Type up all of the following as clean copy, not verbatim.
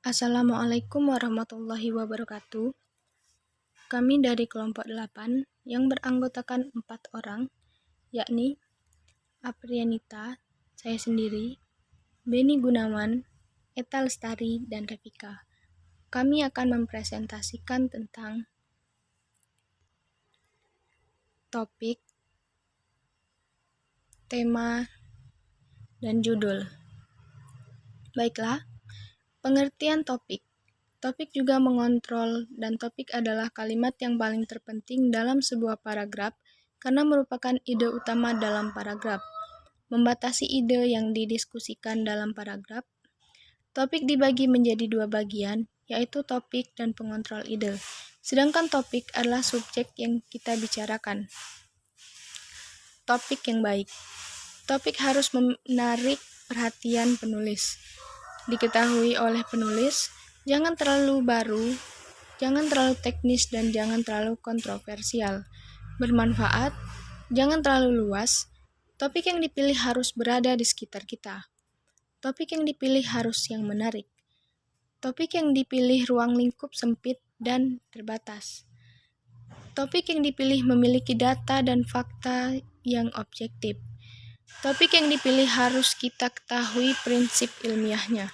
Assalamualaikum warahmatullahi wabarakatuh. Kami dari kelompok 8 yang beranggotakan 4 orang, yakni Aprianita, saya sendiri, Beni Gunawan, Eta Lestari, dan Revika. Kami akan mempresentasikan tentang topik, tema, dan judul. Baiklah, pengertian topik. Topik juga mengontrol, dan topik adalah kalimat yang paling terpenting dalam sebuah paragraf karena merupakan ide utama dalam paragraf. Membatasi ide yang didiskusikan dalam paragraf. Topik dibagi menjadi 2 bagian, yaitu topik dan pengontrol ide. Sedangkan topik adalah subjek yang kita bicarakan. Topik yang baik. Topik harus menarik perhatian penulis. Diketahui oleh penulis, jangan terlalu baru, jangan terlalu teknis, dan jangan terlalu kontroversial. Bermanfaat, jangan terlalu luas. Topik yang dipilih harus berada di sekitar kita. Topik yang dipilih harus yang menarik. Topik yang dipilih ruang lingkup sempit dan terbatas. Topik yang dipilih memiliki data dan fakta yang objektif. Topik yang dipilih harus kita ketahui prinsip ilmiahnya.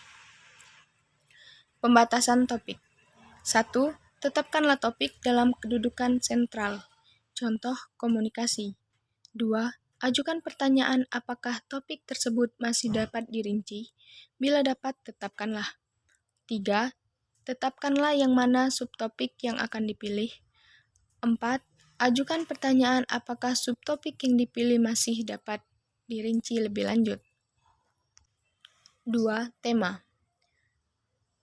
Pembatasan topik. 1. Tetapkanlah topik dalam kedudukan sentral. Contoh komunikasi. 2. Ajukan pertanyaan apakah topik tersebut masih dapat dirinci. Bila dapat, tetapkanlah. 3. Tetapkanlah yang mana subtopik yang akan dipilih. 4. Ajukan pertanyaan apakah subtopik yang dipilih masih dapat dirinci lebih lanjut. 2. Tema.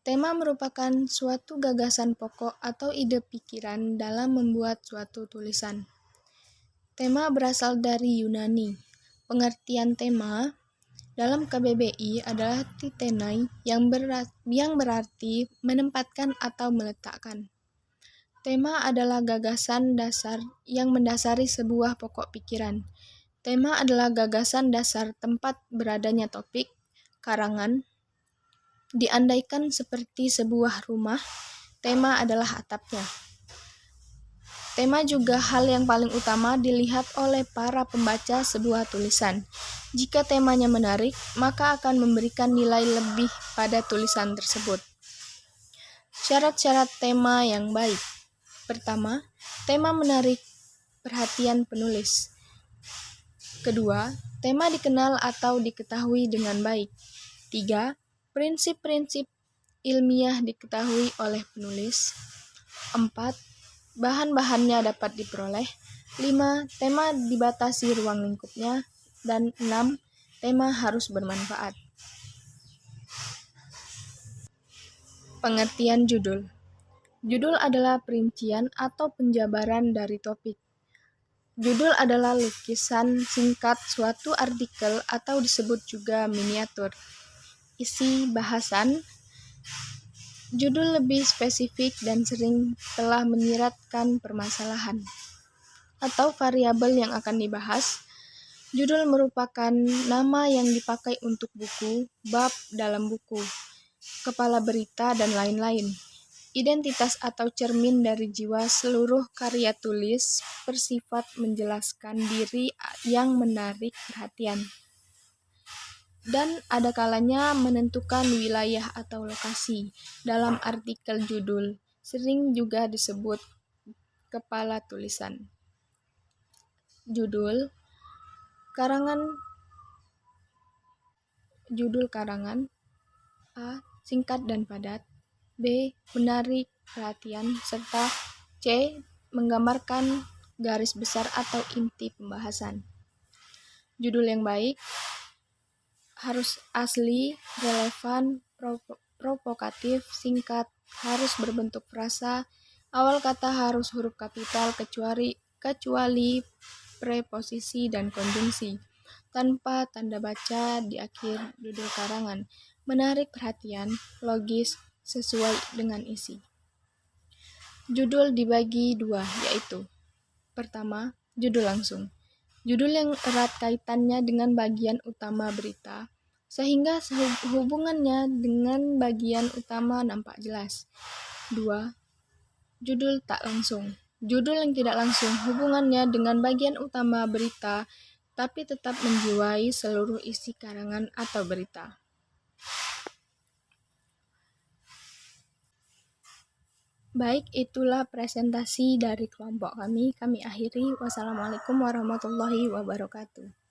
Tema merupakan suatu gagasan pokok atau ide pikiran dalam membuat suatu tulisan. Tema berasal dari Yunani. Pengertian tema dalam KBBI adalah titenai yang berarti menempatkan atau meletakkan. Tema adalah gagasan dasar yang mendasari sebuah pokok pikiran. Tema adalah gagasan dasar tempat beradanya topik, karangan. Diandaikan seperti sebuah rumah, tema adalah atapnya. Tema juga hal yang paling utama dilihat oleh para pembaca sebuah tulisan. Jika temanya menarik, maka akan memberikan nilai lebih pada tulisan tersebut. Syarat-syarat tema yang baik. Pertama, tema menarik perhatian penulis. Kedua, tema dikenal atau diketahui dengan baik. 3. Prinsip-prinsip ilmiah diketahui oleh penulis. 4. Bahan-bahannya dapat diperoleh. 5. Tema dibatasi ruang lingkupnya. Dan 6. Tema harus bermanfaat. Pengertian judul. Judul adalah perincian atau penjabaran dari topik. Judul adalah lukisan singkat suatu artikel atau disebut juga miniatur. Isi bahasan. Judul lebih spesifik dan sering telah menyiratkan permasalahan atau variabel yang akan dibahas. Judul merupakan nama yang dipakai untuk buku, bab dalam buku, kepala berita, dan lain-lain. Identitas atau cermin dari jiwa seluruh karya tulis bersifat menjelaskan diri yang menarik perhatian. Dan ada kalanya menentukan wilayah atau lokasi. Dalam artikel judul, sering juga disebut kepala tulisan. Judul karangan. Judul karangan. A. Singkat dan padat. B. Menarik perhatian. Serta C. Menggambarkan garis besar atau inti pembahasan. Judul yang baik harus asli, relevan, provokatif, singkat, harus berbentuk frasa, awal kata harus huruf kapital kecuali preposisi dan konjungsi, tanpa tanda baca di akhir judul karangan, menarik perhatian, logis, sesuai dengan isi. Judul dibagi 2, yaitu pertama, judul langsung. Judul yang erat kaitannya dengan bagian utama berita, sehingga hubungannya dengan bagian utama nampak jelas. 2. Judul tak langsung. Judul yang tidak langsung hubungannya dengan bagian utama berita, tapi tetap menjiwai seluruh isi karangan atau berita. Baik, itulah presentasi dari kelompok kami. Kami akhiri. Wassalamualaikum warahmatullahi wabarakatuh.